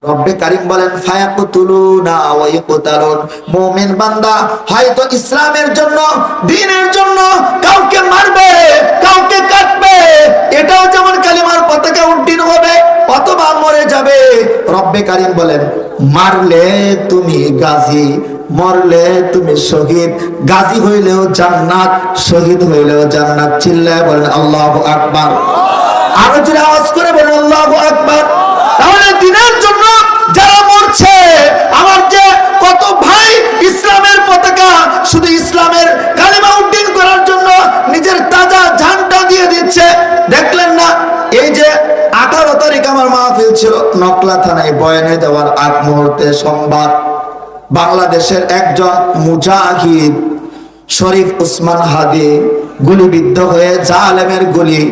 রব্বে কারীম বলেন ফায়াকুতুলুনা ওয়া ইয়াকুতালুন। মুমিন বান্দা হয়তো ইসলামের জন্য, দ্বীনের জন্য কাউকে মারবে, কাউকে কাটবে, এটাও যেমন কালিমার পতাকা উড্ডীন হবে, অথবা মরে যাবে। রব্বে কারীম বলেন মারলে তুমি গাজী, মরলে তুমি শহীদ। গাজী হইলেও জান্নাত, শহীদ হইলেও জান্নাত। চিল্লায় বলেন আল্লাহু আকবার। আরো জোরে আওয়াজ করে বলেন আল্লাহু আকবার। তাহলে দ্বীনের জন্য যারা মরছে, আমার যে কত ভাই ইসলামের পতাকা, শুধু ইসলামের কালিমা উড্ডীন করার জন্য নিজের তাজা জানটা দিয়ে দিচ্ছে। দেখলেন না, এই যে 18 তারিখ আমার মাহফিল ছিল নকলা থানায়, বয়ানে দেওয়ার আগ মুহূর্তে সংবাদ, বাংলাদেশের একজন মুজাহিদ শরীফ উসমান হাদি গুলিবিদ্ধ হয়ে, জালেমের গুলি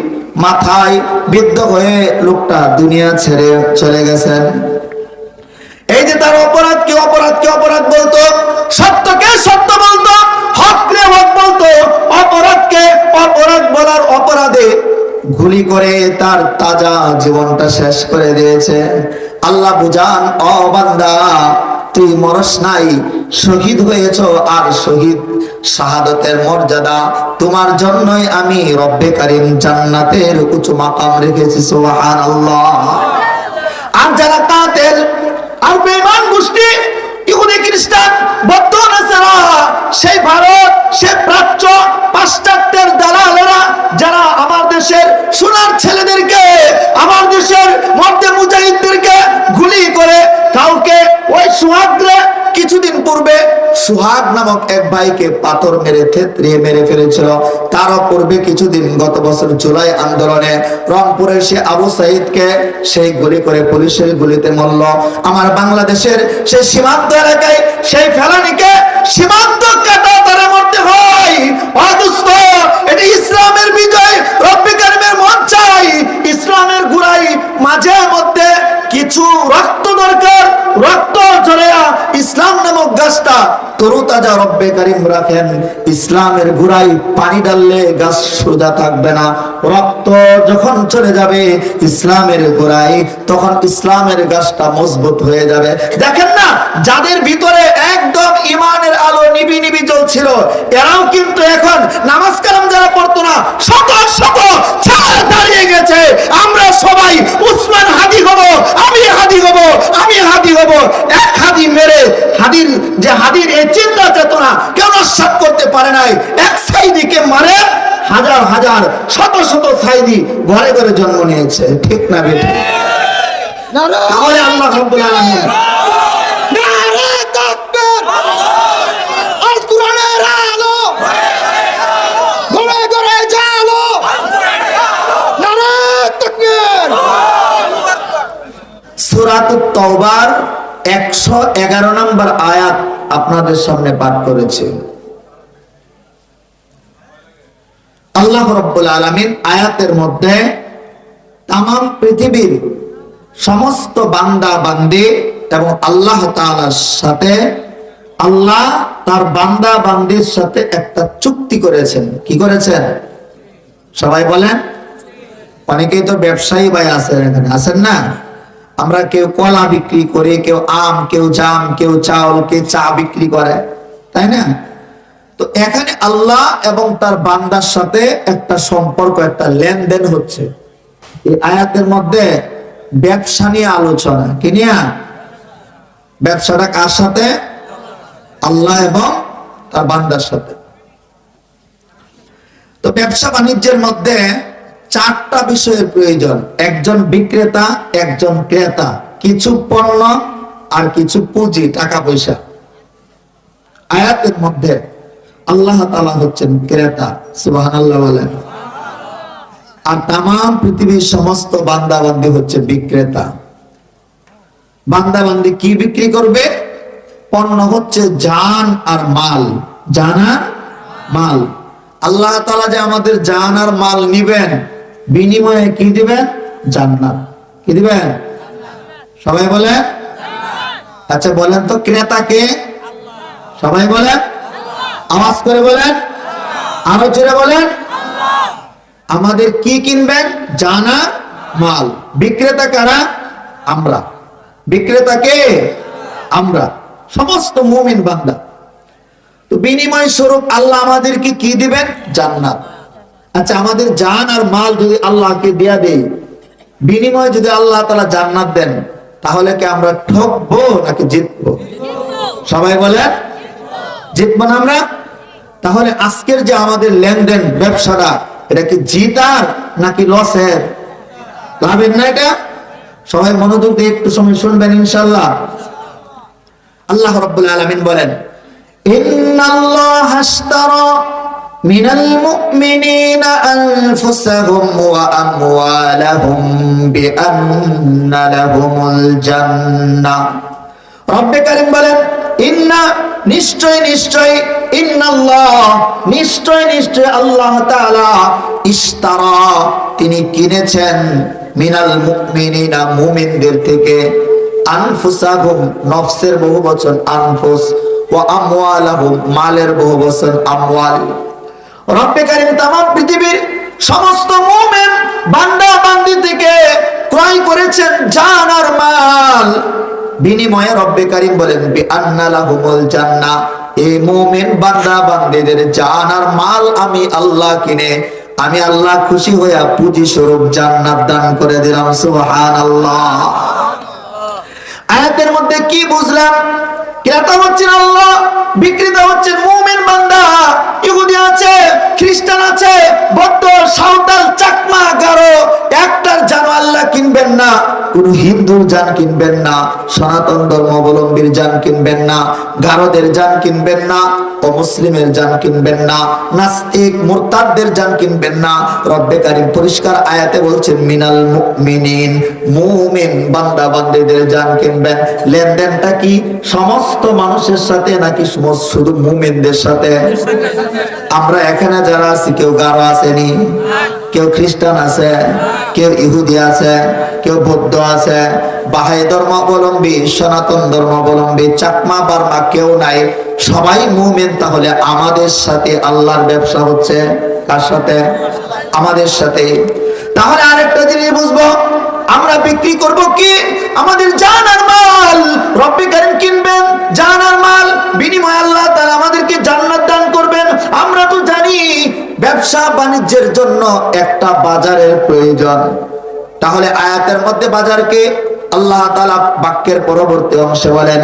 মাথায় বিদ্ধ হয়ে লোকটা দুনিয়া ছেড়ে চলে গেছেন। এই যে তার অপরাধকে অপরাধকে অপরাধ বলতো, সত্যকে সত্য বলতো, হককে হক বলতো, অপরাধকে অপরাধ বলার অপরাধে গুলি করে তার তাজা জীবনটা শেষ করে দিয়েছে। আল্লাহ বুঝান, ও বান্দা তুই মরস নাই, শহীদ হয়েছ। আর শহীদ শাহাদতের মর্যাদা তোমার জন্যই আমি রব্বে কারীম জান্নাতের উঁচু মাকাম রেখেছি। সুবহানাল্লাহ। আর যারা কাতেল আর বেঈমান গোষ্ঠী, ইহুদি খ্রিস্টান বৌদ্ধ নাসারা, সেই ভারত, সে প্রাচ্য পাশ্চাত্যের দালালেরা যারা আমার দেশের সোনার ছেলেদেরকে, আমার দেশের মধ্যে মুজাহিদদেরকে গুলি করে, কাউকে ওই সুহাগরে কিছুদিন পূর্বে সুহাগ নামক এক ভাইকে পাথর মেরে থেতরিয়ে মেরে ফেলেছিল। তারও পূর্বে কিছুদিন গত বছর জুলাই আন্দোলনে রংপুরের সে আবু সাইদকে সেই গুলি করে পুলিশের গুলিতে মরল। আমার বাংলাদেশের সেই সীমান্ত এলাকায় সেই ফেলানিকে সীমান্ত কাটা তারা মরতে হয়। অদুস্ত, এটা ইসলামের বিজয়, রব্বে কারীমের মন চাই। ইসলামের গুড়াই মাঝে মধ্যে কিছু রক্ত দরকার, রক্ত ঝরেয়া ইসলাম নামক গাছটা তরুতাজা রব্বে কারীম রাখেন। ইসলামের গুড়াই পানি ডাললে গাছ সোজা থাকবে না। রক্ত যখন চলে যাবে ইসলামের গোড়ায়, তখন ইসলামের গাছটা মজবুত হয়ে যাবে। দেখেন না, যাদের ভিতরে একদম ইমানের আলো নিবি নিবি জ্বলছিল, এরাও কিন্তু এখন নামাজ কালাম যারা পড়তো না, শত শত ছেলে দাঁড়িয়ে গেছে। আমরা সবাই উসমান হাদি হব, আমি হাদি হব, আমি হাদি হব। এক হাদি মেরে হাদির যে হাদির এই চিন্তা চেতনা কেউ নস্যাৎ করতে পারে নাই। এক সাইদিকে মারে হাজার হাজার শত শত সাইদি ঘরে ঘরে জন্ম নিয়েছে। ঠিক না বেটি? তাহলে আল্লাহ রাব্বুল আলামিন নারে তাকবীর, আল কোরআনের আলো ঘরে ঘরে জালো, নারে তাকবীর। সূরাতুত তাওবার 111 নম্বর আয়াত আপনাদের সামনে পাঠ করেছি। আল্লাহ রাব্বুল আলামিন আয়াতের মধ্যে তামাম পৃথিবীর সমস্ত বান্দা বান্দি এবং আল্লাহ তাআলার সাথে, আল্লাহ তার বান্দা বান্দির সাথে একটা চুক্তি করেছেন। কি করেছেন? সবাই বলেন। অনেকেই তো ব্যবসায়ী ভাই আছেন এখানে, আছেন না? আমরা কেউ কলা বিক্রি করি, কেউ আম, কেউ জাম, কেউ চাউল, কেউ চা বিক্রি করে, তাই না? তো এখানে আল্লাহ এবং তার বান্দার সাথে একটা সম্পর্ক, একটা লেনদেন হচ্ছে। এই আয়াতের মধ্যে ব্যবসা নিয়ে আলোচনা। কি নিয়ে? ব্যবসাটা কার সাথে? আল্লাহ এবং তার বান্দার সাথে। তো ব্যবসা বাণিজ্যের মধ্যে 4টা বিষয়ের প্রয়োজন। একজন বিক্রেতা, একজন ক্রেতা, কিছু পণ্য আর কিছু পুঁজি, টাকা পয়সা। আয়াতের মধ্যে আল্লাহ তাআলা হচ্ছেন ক্রেতা। সুবহানাল্লাহ বলেন। আর তামাম পৃথিবীর সমস্ত বান্দা বান্দি হচ্ছে বিক্রেতা। বান্দা বান্দি কি বিক্রি করবে? পণ্য হচ্ছে জান আর মাল। জান আর মাল। আল্লাহ তাআলা যে আমাদের জান আর মাল নিবেন, বিনিময়ে কি দিবেন? জান্নাত। কি দিবেন? সবাই বলেন। আচ্ছা বলেন তো, ক্রেতা কে? সবাই বলেন, আওয়াজ করে বলেন, আরো জোরে বলেন। আমাদের কি কিনবেন? জান আর মাল। বিক্রেতা কারা? আমরা। বিক্রেতা কে? আমরা, সমস্ত মুমিন বান্দা। তো বিনিময় স্বরূপ আল্লাহ আমাদেরকে কি দিবেন? জান্নাত। আচ্ছা, আমাদের জান আর মাল যদি আল্লাহকে দেয়া দেই, বিনিময় যদি আল্লাহ তাআলা জান্নাত দেন, তাহলে কি আমরা ঠকবো নাকি জিতবো? সবাই বলেন, জিতবো না আমরা? তাহলে আজকের যে আমাদের লেনদেন, ব্যবসাটা, এটা কি জিতার নাকি লসের? লাভের না এটা? সবাই মনোযোগ দিয়ে একটু সময় শুনবেন ইনশাআল্লাহ। আল্লাহ রাব্বুল আলামিন বলেন, ইন্নাল্লাহা আশতারা মিনাল মুমিনিনা আনফুসাহুম ওয়া আমওয়ালাহুম বিআন্না লাহুমুল জান্নাহ। রব্বে কারীম বলেন, ইন্না, নিশ্চয় নিশ্চয়, ইন্নাল্লাহ, নিশ্চয় নিশ্চয় আল্লাহ তাআলা, ইশতারা, তিনি কিনেছেন, মিনাল মুমিনিনা, মুমিনদের থেকে, আনফুসাহুম, নফসের বহু বচন আনফুস, ওয়া আমওয়ালাহুম, মালের বহু বচন আমওয়াল। রব্বে কারীম তামাম পৃথিবীর সমস্ত মুমিন বান্দা বান্দি থেকে ক্রয় করেছেন জান আর মাল। বিনিময়ে রব্বে কারীম বলেন, বিআন্না লাহুমুল জান্নাহ, এই মুমিন বান্দা বান্দীদের জান আর মাল আমি আল্লাহ কিনে, আমি আল্লাহ খুশি হইয়া পুঁজি স্বরূপ জান্নাত দান করে দিলাম। সুবহানাল্লাহ। আয়াতের মধ্যে কি বুঝলাম? ক্রেতা হচ্ছেন আল্লাহ, বিক্রেতা হচ্ছেন মুমিন বান্দা। ইহুদি আছে, খ্রিস্টান আছে, বৌদ্ধ, সাঁওতাল, চাকমা, গারো, একটার জান আল্লাহ কিনবেন না, কোন হিন্দুর জান কিনবেন না, সনাতন ধর্মাবলম্বীর জান কিনবেন না, গারোদের জান কিনবেন না, অমুসলিমের জান কিনবেন না, নাস্তিক মুরতাদদের জান কিনবেন না। রব্বে কারীম পরিষ্কার আয়াতে বলছেন, মিনাল মুমিনিন, মুমিন বান্দা বান্দীদের জান কিনবেন। লেনদেনটা কি সমস্ত মানুষের সাথে নাকি শুধু মুমিনদের সাথে? আমরা এখানে যারা আছি, কেউ গারো আসেনি, কেউ খ্রিস্টান আছে, কেউ ইহুদি আছে, কেউ বৌদ্ধ আছে, বাহাই ধর্মাবলম্বী, সনাতন ধর্মাবলম্বী, চাকমা, বার্মা কেউ নাই, সবাই মুমিন। তাহলে আমাদের সাথে আল্লাহর ব্যবসা হচ্ছে কার সাথে? আমাদের সাথে। তাহলে আরেকটা জিনিস বুঝবো, আমরা বিক্রি করব কি? আমাদের জান আর মাল। রব্বে কারীম কিনবেন জান আর মাল, বিনিময়ে আল্লাহ তাআলা আমাদেরকে জান্নাত দান করবেন। আমরা তো জানি ব্যবসা বাণিজ্যের জন্য একটা বাজারের প্রয়োজন। তাহলে আয়াতের মধ্যে বাজারকে আল্লাহ তাআলা বাক্যের পরবর্তী অংশে বলেন,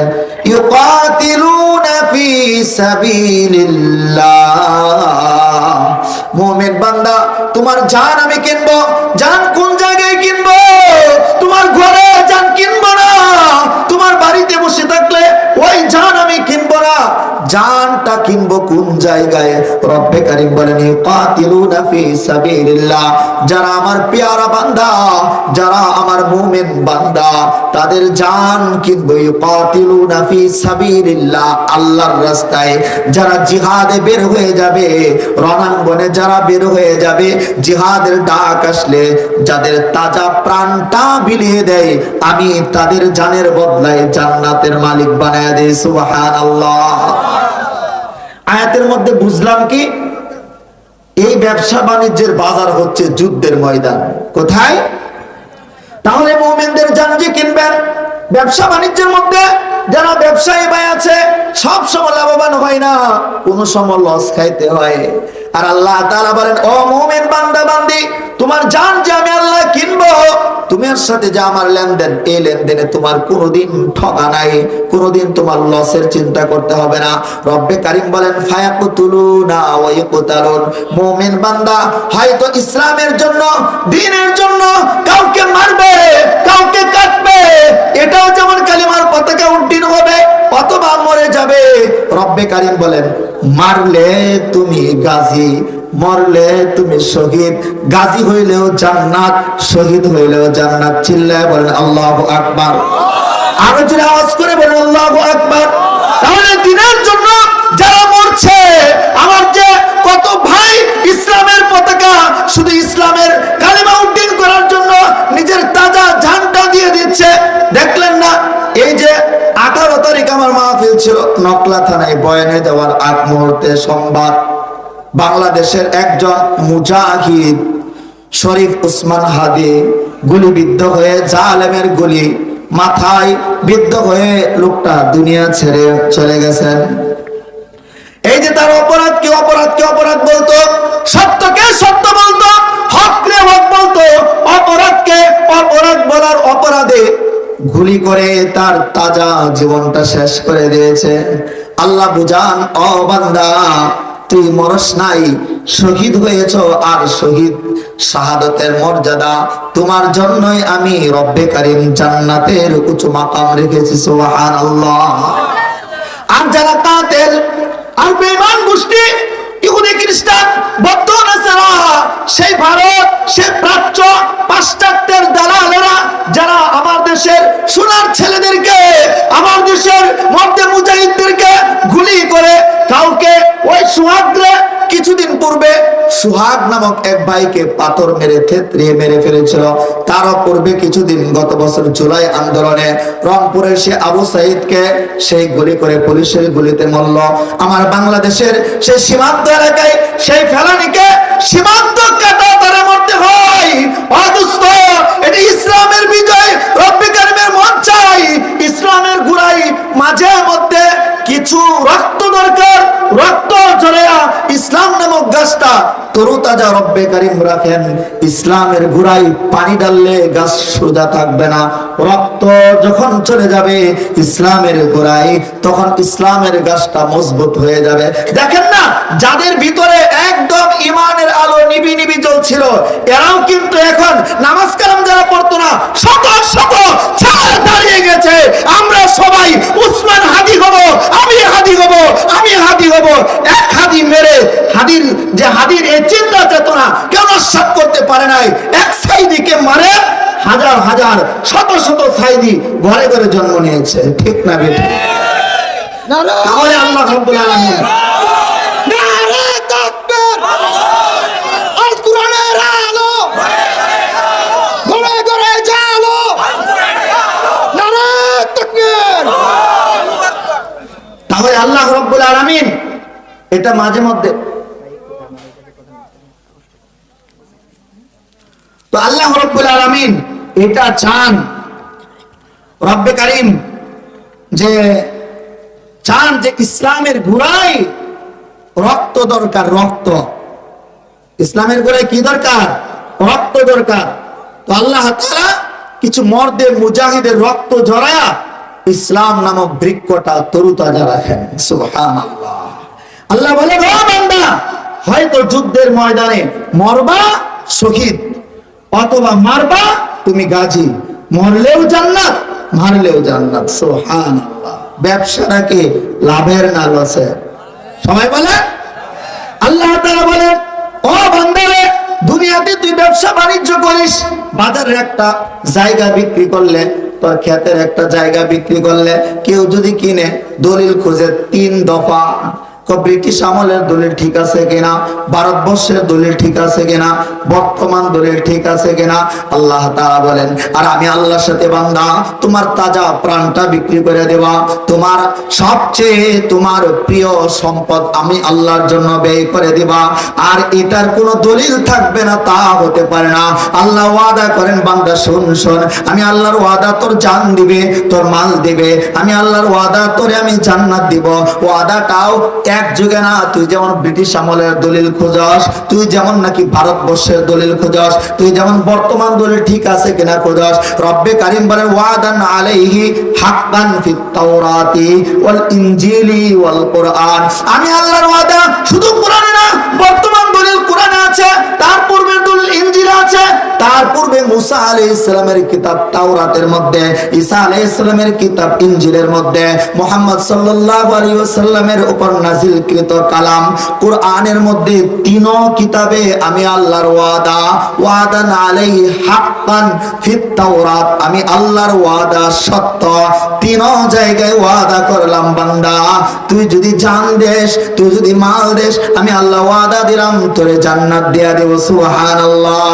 ইউকাতিলুনা ফি সাবিলিল্লাহ। মুমিন বান্দা, তোমার জান আমি কিনবো। জান কোন জায়গায় কিনবো? তোমার ঘরে জান কিনবো না, তোমার বাড়িতে বসে থাকলে ওই জান আমি কিনবো না। জানটা কিনবো কোন জায়গায়? রব্বে কারীম বলেন, ইউকাতিলুনা ফি সাবিলিল্লাহ। যারা আমার পেয়ারা বান্দা, যারা আমার মুমিন বান্দা, তাদের জান কিনবো। ইউকাতিলুনা ফি সাবিলিল্লাহ, আল্লাহর রাস্তায় যারা জিহাদে বের হয়ে যাবে, রণাঙ্গনে যারা বের হয়ে যাবে, জিহাদের ডাক আসলে যাদের তাজা প্রাণটা বিলিয়ে দেয়, আমি তাদের জানের বদলায় জান্নাতের মালিক বানায় দেই। সুবহানাল্লাহ। আয়াতের মধ্যে বুঝলাম কি? এই ব্যবসা বাণিজ্যের বাজার হচ্ছে যুদ্ধের ময়দান। কোথায়? তাহলে মুমিনদের জান যে কিনবেন, ব্যবসা বাণিজ্যের মধ্যে যারা ব্যবসায়ী ভাই আছে, সব সময় লাভবান হয় না, কোন সময় লস খাইতে হয়। আর আল্লাহ তাআলা বলেন, ও মুমিন বান্দা বান্দি, তোমার জান যে আমি আল্লাহ কিনবো, তোমার সাথে যে আমার লেনদেন, এই লেনদেনে তোমার কোনোদিন ঠকা নাই, কোনোদিন তোমার লসের চিন্তা করতে হবে না। রব্বে কারীম বলেন, ফায়াকুতুলুনা ওয়া ইকুতালুন। মুমিন বান্দা হয়তো ইসলামের জন্য, দ্বীনের জন্য কাউকে মারবে, কাউকে কাটবে, এটাও যেমন কালিমার পতাকা উড্ডীন হবে, অথবা মরে যাবে। রব্বে কারীম বলেন, মারলে তুমি গাজী, মরলে তুমি শহীদ। গাজী হইলেও জান্নাত, শহীদ হইলেও জান্নাত। চিল্লায় বলেন আল্লাহু আকবার। আরো জোরে আওয়াজ করে বলেন আল্লাহু আকবার। তাহলে দ্বীনের জন্য যারা মরছে, আমার যে কত ভাই ইসলামের পতাকা, শুধু ইসলামের কালিমা উড্ডীন করার জন্য নিজের তাজা জানটা দিয়ে দিচ্ছে। দেখলেন না, এই যে 18 তারিখ আমার মাহফিল ছিল নকলা থানায়, বয়ানে দেওয়ার আগ মুহূর্তে সংবাদ, বাংলাদেশের একজন মুজাহিদ শরীফ উসমান হাদি গুলিবিদ্ধ হয়ে, জালেমের গুলি, মাথায় বিদ্ধ হয়ে লোকটা দুনিয়া ছেড়ে চলে গেছেন। এই যে তার অপরাধকে বলতো, সত্যকে সত্য বলতো, হককে হক বলতো, অপরাধকে অপরাধ বলার অপরাধে গুলি করে তার তাজা জীবনটা শেষ করে দিয়েছে। আল্লাহ বুঝান, ও বান্দা তুই মরস নাই, শহীদ হয়েছ, আর শহীদ শাহাদতের মর্যাদা তোমার জন্যই আমি রব্বে কারীম জান্নাতের উঁচু মাকাম রেখেছি। সুবহানাল্লাহ। আর যারা কাতেল আর বেঈমান গোষ্ঠী, ইহুদি খ্রিস্টান বৌদ্ধ নাসারা, সেই ভারত, সেই প্রাচ্য পাশ্চাত্যের দালালেরা যারা আমার দেশের সোনার ছেলেদেরকে, আমার দেশের মধ্যে মুজাহিদদেরকে গুলি করে কাউকে ওই সুহাগরে, কিছুদিন পূর্বে সুহাগ নামক এক ভাইকে পাথর মেরে থেতরিয়ে মেরে ফেলেছিল। তারও পূর্বে কিছুদিন গত বছর জুলাই আন্দোলনে রংপুরের সে আবু সাইদকে সেই গুলি করে পুলিশের গুলিতে মরল। আমার বাংলাদেশের সেই সীমান্ত এলাকায় সেই ফেলানিকে সীমান্ত কাটা তারা মরতে হয়। অদুস্ত, এটি ইসলামের বিজয়, রব্বে কারীমের মন চাই। ইসলামের গুড়াই মাঝে মধ্যে কিছু রক্ত দরকার, রক্ত ঝরায়া ইসলাম নামক গাছটা তরুতাজা রব্বে কারীম রাখেন। ইসলামের গুড়াই পানি ডাললে গাছ সোজা থাকবে না, রক্ত যখন চলে যাবে ইসলামের গোড়ায়, তখন ইসলামের গাছটা মজবুত হয়ে যাবে। দেখেন না, যাদের ভিতরে একদম ইমানের আলো নিবি নিবি জ্বলছিল, এরাও কিন্তু এখন নামাজ কালাম যারা পড়তো না, শত শত ছায়া দাঁড়িয়ে গেছে। আমরা সবাই উসমান হাদি হব, আমি হাদি হব, আমি হাদি হব। এক হাদি মেরে হাদির যে হাদির এই চিন্তা চেতনা কেউ নস্যাৎ করতে পারে নাই। এক সাইদিকে মারে হাজার হাজার শত শত সাইদি ঘরে ঘরে জন্ম নিয়েছে। ঠিক না বেটা? তাহলে আল্লাহ রাব্বুল আলামিন নারে তাকবীর, আল কোরআনের আলো ঘরে ঘরে জালো, নারে তাকবীর। তাহলে আল্লাহ রাব্বুল আলামিন এটা মাঝে মধ্যে তো আল্লাহ রাব্বুল আলামিন এটা চান, রব্বে কারীম যে চান যে ইসলামের গোড়ায় রক্ত দরকার, রক্ত। ইসলামের গোড়ায় কি দরকার? রক্ত দরকার। তো আল্লাহ তাআলা কিছু মর্দে মুজাহিদের রক্ত ঝরায়া ইসলাম নামক বৃক্ষটা তরুতাজা রাখেন। সুবহানাল্লাহ। আল্লাহ বলে, ও বান্দা, হয়তো যুদ্ধের ময়দানে মরবা শহীদ, অথবা মারবা তুমি গাজী, মরলেও জান্নাত, মারলেও জান্নাত। সুবহানাল্লাহ। ব্যবসাটা কি লাভের না লসের? সবাই বলে। আল্লাহ তাআলা বলেন, ও বান্দারে, দুনিয়াতে তুই ব্যবসা বাণিজ্য করিস, বাজারের একটা জায়গা বিক্রি করলে, তোর ক্ষেতের একটা জায়গা বিক্রি করলে, কেউ যদি কিনে দলিল খুঁজে 3 দফা, ব্রিটিশ আমলের দলিল ঠিক আছে কিনা, ভারতবর্ষের দলিল ঠিক আছে কিনা, বর্তমান দলিল ঠিক আছে কিনা। আল্লাহ তাআলা বলেন, আর আমি আল্লাহর সাথে বান্দা তোমার তাজা প্রাণটা বিক্রি করে দেবা, তোমার সবচেয়ে তোমার প্রিয় সম্পদ আমি আল্লাহর জন্য ব্যয় করে দিবা, আর এটার কোনো দলিল থাকবে না, তা হতে পারে না। আল্লাহ ওয়াদা করেন, বান্দা শোন শোন, আমি আল্লাহর ওয়াদা তোর জান দিবে, তোর মাল দিবে, আমি আল্লাহর ওয়াদা তোরে আমি জান্নাত দিব। ওয়াদাটাও এক যুগে না, তুই যেমন ব্রিটিশ আমলের দলিল খোঁজস, তুই যেমন নাকি ভারতবর্ষের দলিল খোঁজস, তুই যেমন বর্তমান দলিল ঠিক আছে কিনা খোঁজস, রব্বে কারীম বলেন, ওয়াদান আলাইহি হাক্কান ফিত তাওরাতি ওয়াল ইনজিলি ওয়াল কুরআন। আমি আল্লাহর ওয়াদা শুধু কোরআনে না, বর্তমান দলিল কোরআনে আছে, তার পূর্বের দলিল ইনজিলে আছে, তার পূর্বে মুসা আলাইহিস সালামের কিতাব তাওরাতের মধ্যে, ঈসা আলাইহিস সালামের কিতাব ইনজিলের মধ্যে, মুহাম্মদ সাল্লাল্লাহু আলাইহি ওয়াসাল্লামের উপর নাজিলকৃত কালাম কোরআনের মধ্যে, 3 কিতাবে আমি আল্লাহর ওয়াদা, ওয়াদান আলাইহি হাক্কান ফিত তাওরাত, আমি আল্লাহর ওয়াদা সত্য। 3 জায়গায় ওয়াদা করলাম, বান্দা তুই যদি জান দেশ, তুই যদি মাল দেশ, আমি আল্লাহ ওয়াদা দিলাম তোরে জান্নাত দিয়া দেব। সুবহানাল্লাহ।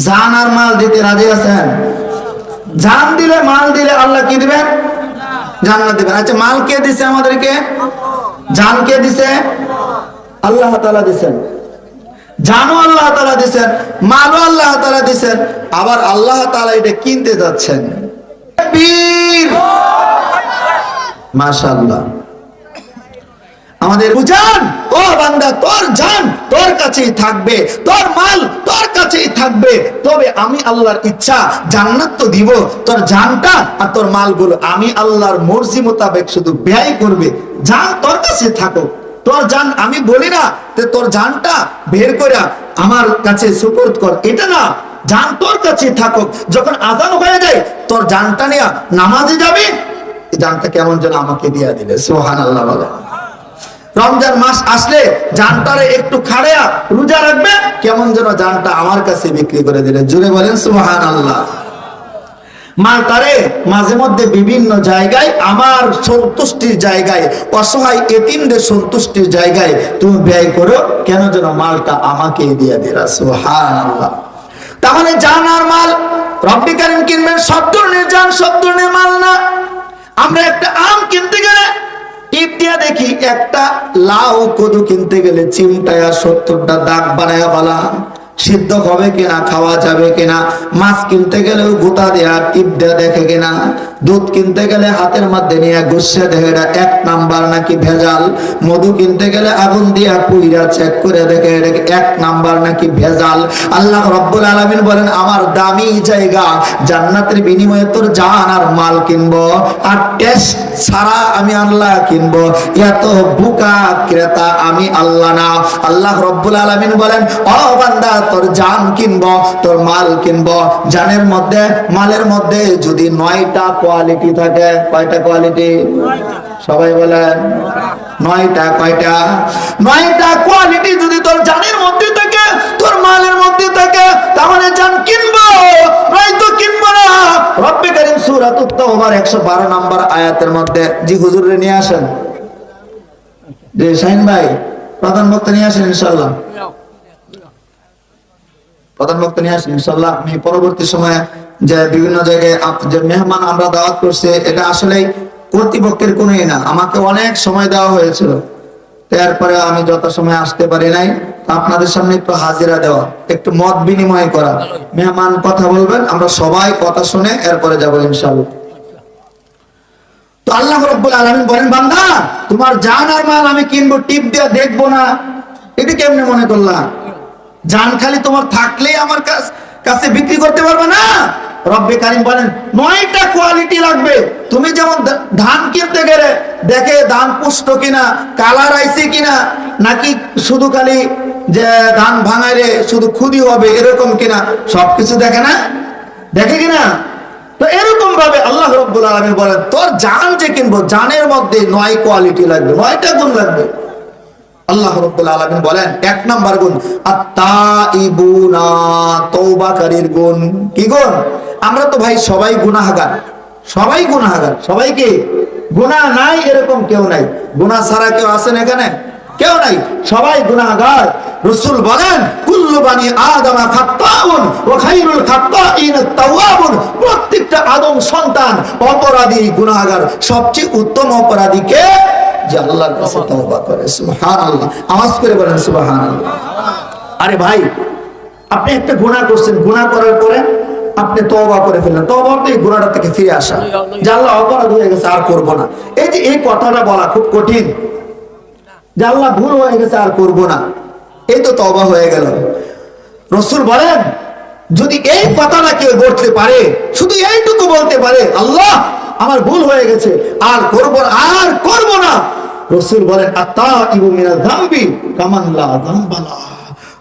জান আর মাল দিতে রাজি আছেন? জান দিলে, মাল দিলে আল্লাহ কি দিবেন? জান্নাত দিবেন। আচ্ছা, মাল কে দিছে আমাদেরকে? জান কে দিছে? আল্লাহ তাআলা দিবেন। জানও আল্লাহ তাআলা দিবেন, মালও আল্লাহ তাআলা দিবেন। আবার আল্লাহ তাআলা এটা কিনতে যাচ্ছেন। তাকবীর। মাশাআল্লাহ। আমাদের বুঝান, ও বান্দা তোর জান তোর কাছেই থাকবে, তোর মাল তোর কাছেই থাকবে, তবে আমি আল্লাহর ইচ্ছা জান্নাত তো দিব, তোর জানটা আর তোর মালগুলো আমি আল্লাহর মর্জি মোতাবেক শুধু ব্যয় করবে। জান তোর কাছে থাকো, তোর জান আমি বলি না যে তোর জানটা বের করে আমার কাছে সুপুর্দ কর, এটা না, জান তোর কাছে থাকুক। যখন আজান হয়ে যায় তোর জানটা নিয়ে নামাজে যাবে, জানটা কেমন যেন আমাকে দিয়ে দিলে। সুবহানাল্লাহ বলে। রমজান মাস আসলে জানটারে একটু খাড়িয়া রোজা রাখবে, কেমন যেন জানটা আমার কাছে বিক্রি করে দিলে। জুড়ে বলেন সুবহানাল্লাহ। মালটারে মাঝে মধ্যে বিভিন্ন জায়গায় আমার সন্তুষ্টির জায়গায়, অসহায় এতিমদের সন্তুষ্টির জায়গায় তুমি ব্যয় করো, কেন যেন মালটা আমাকে দিয়ে দিলা। সুবহানাল্লাহ। তাহলে জান আর মাল রব্বি কারীম কিনবেন, সব ধরনের জান সব ধরনের মাল না। আমরা একটা আম কিনতে গেলে টিপ দিয়ে দেখি, একটা লাউ কদু কিনতে গেলে চিমটায়া 70টা দাগ বানায়া ফেলা, সিদ্ধ হবে কিনা, খাওয়া যাবে কিনা। মাছ কিনতে গেলেও গোটা দেয়া টিপ দেয়া দেখে কিনা। দুধ কিনতে গেলে হাতের মধ্যে নিয়ে গুছিয়ে দেখে এটা 1 নাম্বার নাকি ভেজাল। মধু কিনতে গেলে আগুন দিয়া পুইরা চেক করে দেখে এটা 1 নাম্বার নাকি ভেজাল। আল্লাহ রাব্বুল আলামিন বলেন, আমার দামি জায়গা জান্নাতের বিনিময়ে তোর জান আর মাল কিনবো, আর টেস্ট ছাড়া আমি আল্লাহ কিনবো। এত বুকা ক্রেতা আমি আল্লাহ না। আল্লাহ রাব্বুল আলামিন বলেন, ও বান্দা তোর জান কিনবো, তোর মাল কিনবো। জানের মধ্যে মালের মধ্যে যদি 9টা কোয়ালিটি থাকে, কয়টা কোয়ালিটি? সবাই বলেন 9টা। কয়টা? 9টা কোয়ালিটি যদি তোর জানের মধ্যে থাকে, তোর মালের মধ্যে থাকে, তাহলে জান কিনবো, নয়তো কিনবো না। রব্বে কারীম সূরাতুত তাওবার 112 নম্বর আয়াতের মধ্যে, জি হুজুরে নিয়ে আসেন, যে শাহিন ভাই প্রধান বক্তা নিয়ে আসেন ইনশাআল্লাহ। প্রধান বক্তা নিয়ে আসেন ইনশাআল্লাহ। আমি পরবর্তী সময়ে যে বিভিন্ন জায়গায় যে মেহমান আমরা দাওয়াত করছি, এটা আসলে কর্তৃপক্ষের কোনোই না, আমাকে অনেক সময় দেওয়া হয়েছিল, তারপরে আমি যত সময় আসতে পারি নাই। আপনাদের সামনে একটু হাজিরা দেওয়া, একটু মত বিনিময় করা। মেহমান কথা বলবেন, আমরা সবাই কথা শুনে এরপরে যাবো ইনশাআল্লাহ। তো আল্লাহ রাব্বুল আলামিন বলেন, বান্দা তোমার জান আর মাল আমি কিনবো, টিপ দিয়ে দেখবো না, এটা কেমনে মনে করলা? জান খালি তোমার থাকলেই আমার কাছে বিক্রি করতে পারবে না। রব্বে কারীম বলেন 9টা কোয়ালিটি লাগবে। তুমি যেমন ধান কিনতে গেলে দেখে ধান পুষ্ট কিনা, কালার আইছে কিনা, নাকি শুধু খালি যে ধান ভাঙাইলে শুধু খুদি হবে এরকম কিনা, সবকিছু দেখে না, দেখে কিনা? তো এরকম ভাবে আল্লাহ রাব্বুল আলামিন বলেন, তোর জান যে কিনবো, জানের মধ্যে 9 কোয়ালিটি লাগবে, 9টা গুণ লাগবে। আল্লাহ রাব্বুল আলামিন বলেন 1 নাম্বার গুণ আত-তাইবুনা, তওবাকারীর গুণ। কি গুণ? আমরা তো ভাই সবাই গুনাহগার, সবাই গুনাহগার, সবাইকে গুনাহ নাই এরকম কেউ নাই। গুনাহ ছাড়া কেউ আছেন এখানে? কেউ নাই, সবাই গুনাহগার। রাসূল বলেন, কুল্লু বানি আদম খাত্তাউন ওয়া খায়রুল খাত্তাইন আত-তাওয়াবুন। প্রত্যেকটা আদম সন্তান অপরাধী, গুনাহগার। সবচেয়ে উত্তম অপরাধী কে? যে আল্লাহর কাছে তওবা করে। সুবহানাল্লাহ, আওয়াজ করে বলেন সুবহানাল্লাহ। আরে ভাই, আপনি একটা গুনাহ করছেন, গুনাহ করার পরে আপনি তওবা করে ফেললেন, তওবা অর্থ এই গুনাহটা থেকে ফিরে আসা, যে আল্লাহ অপরাধ হয়ে গেছে আর করব না। এই যে এই কথাটা বলা খুব কঠিন, যে আল্লাহ ভুল হয়ে গেছে আর করব না, এই তো তওবা হয়ে গেল। রাসূল বলেন, যদি এই কথাটা কেউ বলতে পারে, শুধু এইটুকু বলতে পারে, আল্লাহ আমার ভুল হয়ে গেছে আর করব না, আর করব না। রাসূল বলেন, আত-তাইবু মিনাল যামবি কামান লা যামবালা।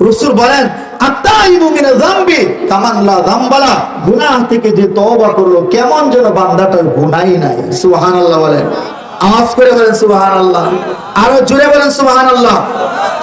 রাসূল বলেন, আত-তাইবু মিনাল যামবি কামান লা যামবালা। গুনাহ থেকে যে তওবা করলো, কেমন যেন বান্দাটার গুনাহই নাই। সুবহানাল্লাহ বলেন, আওয়াজ করে বলেন সুবহানাল্লাহ, আরো জোরে বলেন সুবহানাল্লাহ।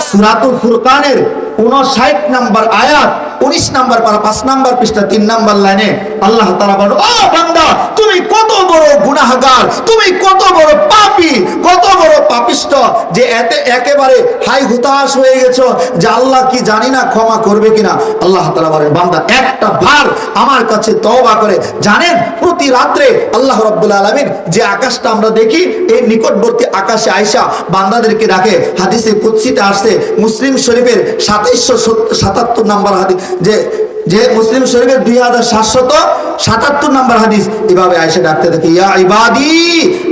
সূরাতুল ফুরকানের 59 নম্বর আয়াত, 19 নম্বর পারা 5 নম্বর পৃষ্ঠা 3 নম্বর লাইনে আল্লাহ তাআলা বলেন, ও বান্দা তুমি কত বড় গুনাহগার, তুমি কত বড় পাপী, কত বড় পাপিষ্ঠ, যে এতে একেবারে হাই হুতাশ হয়ে গেছো যে আল্লাহ কি জানি না ক্ষমা করবে কিনা। আল্লাহ তাআলা বলেন, বান্দা একটা বার আমার কাছে তওবা করে। জানেন প্রতি রাত্রে আল্লাহ রাব্বুল আলামিন যে আকাশটা আমরা দেখি, এই নিকটবর্তী আকাশে আয়েশা বান্দাদেরকে ডাকে। হাদিসে কুদসিতে আসছে, মুসলিম শরীফের 2777 নম্বর হাদিস, যে মুসলিম শরীফের 2777 নম্বর হাদিস, এভাবে আয়েশা ডাকতে থাকে, ইয়া ইবাদি,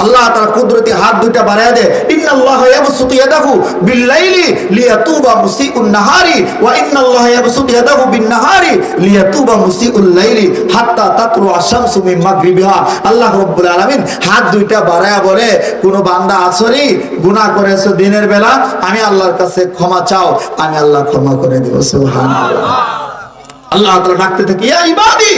আল্লাহ তাআলা কুদরতি হাত দুইটা বাড়ায় দেয়, ইন্নাল্লাহা ইয়াবসুতু ইয়াদাহু বিল-লাইলি লিয়াতুবা মুসিউন নাহারি ওয়া ইন্নাল্লাহা ইয়াবসুতু ইয়াদাহু বিন-নাহারি লিয়াতুবা মুসিউল লাইলি হাত্তা তাতলু আশ-শামসু মিন মাগরিবিহা। আল্লাহ রাব্বুল আলামিন হাত দুইটা বাড়ায়া বলে, কোন বান্দা আসরি গুনাহ করেছো দিনের বেলা, আমি আল্লাহর কাছে ক্ষমা চাও, আমি আল্লাহ ক্ষমা করে দেব। সুবহানাল্লাহ। আল্লাহ তাআলা ডাকতে থাকে, ইয়া ইবাদি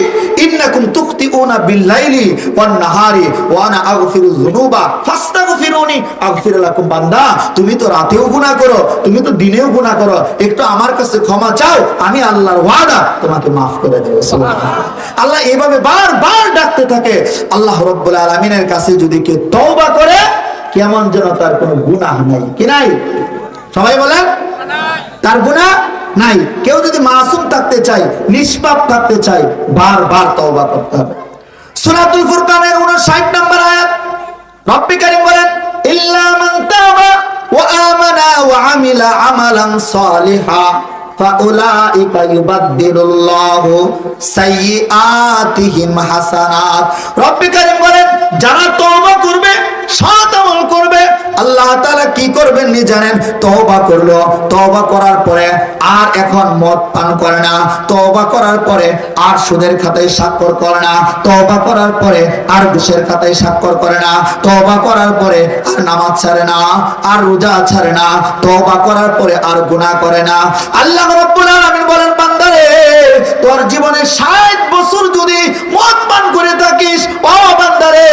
ইন্নাকুম তুখতিউনা বিল-লাইলি ওয়ান-নাহারি ওয়া আনা আগফিরুয যুনুবা ফাস্তাগফিরুনি আগফির লাকুম। বান্দা, তুমি তো রাতেও গুনাহ করো, তুমি তো দিনেও গুনাহ করো, একটু আমার কাছে ক্ষমা চাও, আমি আল্লাহর ওয়াদা তোমাকে maaf করে দেব। সুবহানাল্লাহ। আল্লাহ এইভাবে বারবার ডাকতে থাকে। আল্লাহ রাব্বুল আলামিনের কাছে যদি কেউ তওবা করে, কেমন যেন তার কোনো গুনাহ নাই, কি নাই? সবাই বলেন তার গুনাহ নাই। কেউ যদি মাসুম থাকতে চায়, নিষ্পাপ থাকতে চায়, বারবার তওবা করতে হবে। সূরাতুল ফুরকানের 59 নম্বর আয়াত, রব্বি কারীম বলেন, ইল্লা মান তাবা ওয়া আমানা ওয়া আমিলা আমালান সালিহা ফাউলাইকা ইউবাদদিলুল্লাহু সাইয়্যাতিহিম হাসানাত। রব্বি কারীম বলেন, যারা তওবা করবে, সৎ আমল করবে, আল্লাহ তাআলা কি করবেন নি জানেন? তওবা করলো, তওবা করার পরে আর এখন মদ পান করে না, তওবা করার পরে আর সুদের খাতায় স্বাক্ষর করে না, তওবা করার পরে আর ঘুষের খাতায় স্বাক্ষর করে না, তওবা করার পরে আর নামাজ ছাড়ে না, আর রোজা ছাড়ে না, তওবা করার পরে আর গুনাহ করে না। আল্লাহ রাব্বুল আলামিন বলেন, বান্দারে, তোর জীবনে 60 বছর যদি মদ পান করে থাকিস, ও বান্দারে,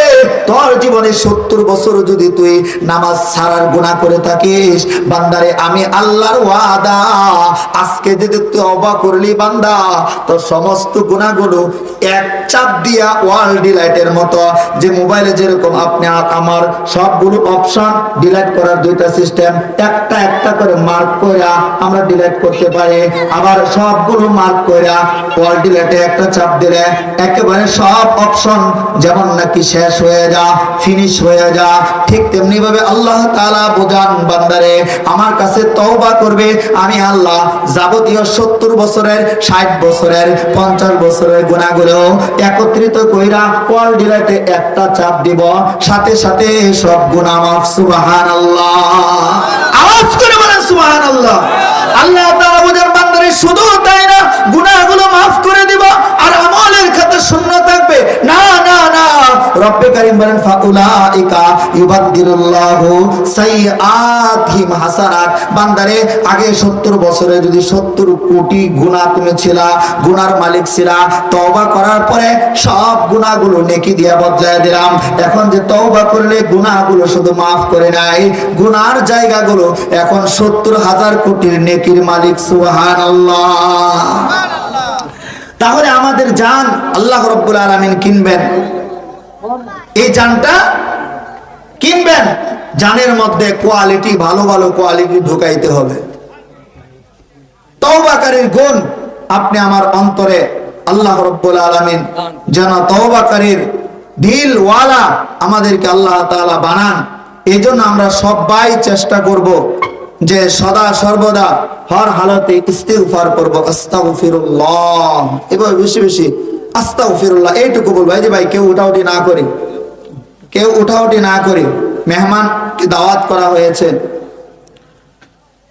তোর জীবনে 70 বছর যদি তুই নামাজ ছাড়ার গুনাহ করে থাকিস, বান্দারে, আমি আল্লাহর ওয়াদা, আজকে যদি তওবা করলি বান্দা, তোর সমস্ত গুনাহগুলো এক চাপ দিয়া ওয়াল ডিলাইটের মতো, যে মোবাইলে যেরকম আপনি আমার সবগুলো অপশন ডিলাইট করার দুইটা সিস্টেম, একটা একটা করে মার্ক কইরা আমরা ডিলাইট করতে পারি, আবার সবগুলো মার্ক কইরা ওয়াল ডিলাইটে একটা চাপ দিলে একেবারে সব অপশন যেমন নাকি শেষ হয়ে যা, ফিনিশ হয়ে যা, ঠিক তেমনি ভাবে আল্লাহ তাআলা বোঝান, বান্দারে, আমার কাছে তওবা করবে, আমি আল্লাহ যাবতীয় 70 বছরের, 60 বছরের, 50 বছরের গুনাহগুলো একত্রিত কইরা ওয়াল ডিলাইটে একটা চাপ দিব, সাথে সাথে সব গুনাহ মাফ। সুবহানাল্লাহ। আওয়াজ করে বলেন সুবহানাল্লাহ। আল্লাহ তাআলা বোঝান, বান্দারে, শুধু তাই না, গুনাহগুলো মাফ করে দিব আর আমলের খাতা শূন্য থাকবে না, না, না। রব্বে কারীম বলেন, ফাউলাইকা ইউবাদদিলুল্লাহু সাইয়্যাতিহিম হাসানাত। বান্দারে, আগে 70 বছরে যদি 70 কোটি গুনাহ তুমি ছিলা, গুনার মালিক ছিলা, তওবা করার পরে সব গুনাহগুলো নেকি দিয়া বদলায় দিলাম। এখন যে তওবা করলে গুনাহগুলো শুধু মাফ করে নাই, গুনার জায়গাগুলো এখন 70,000 কোটির নেকির মালিক। সুবহানাল্লাহ। তাহলে আমাদের জান আল্লাহ রাব্বুল আলামিন কিনবেন, এই জানটা কিনবেন, জানের মধ্যে কোয়ালিটি, ভালো ভালো কোয়ালিটি ঢুকাইতে হবে। তওবাকারীর গুণ আপনি আমার অন্তরে আল্লাহ রাব্বুল আলামিন যেন তওবাকারীর দিলওয়ালা আমাদেরকে আল্লাহ তাআলা বানান। এজন্য আমরা সবাই চেষ্টা করব যে সদা সর্বদা হর হালতে ইস্তিগফার করব, আস্তাগফিরুল্লাহ, এবার বেশি বেশি আস্তাগফিরুল্লাহ এইটুকু বলবো। এই যে ভাই, কেউ উঠাউঠি না করি, কেউ উঠাউঠি না করি, মেহমানকে দাওয়াত করা হয়েছে,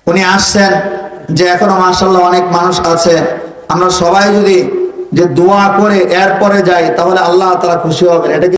উনি আসছেন, যে এখনো মাশাআল্লাহ অনেক মানুষ আছে, আমরা সবাই যদি যে দোয়া করে এরপরে যাই, তাহলে আল্লাহ তাআলা খুশি হবেন। এটা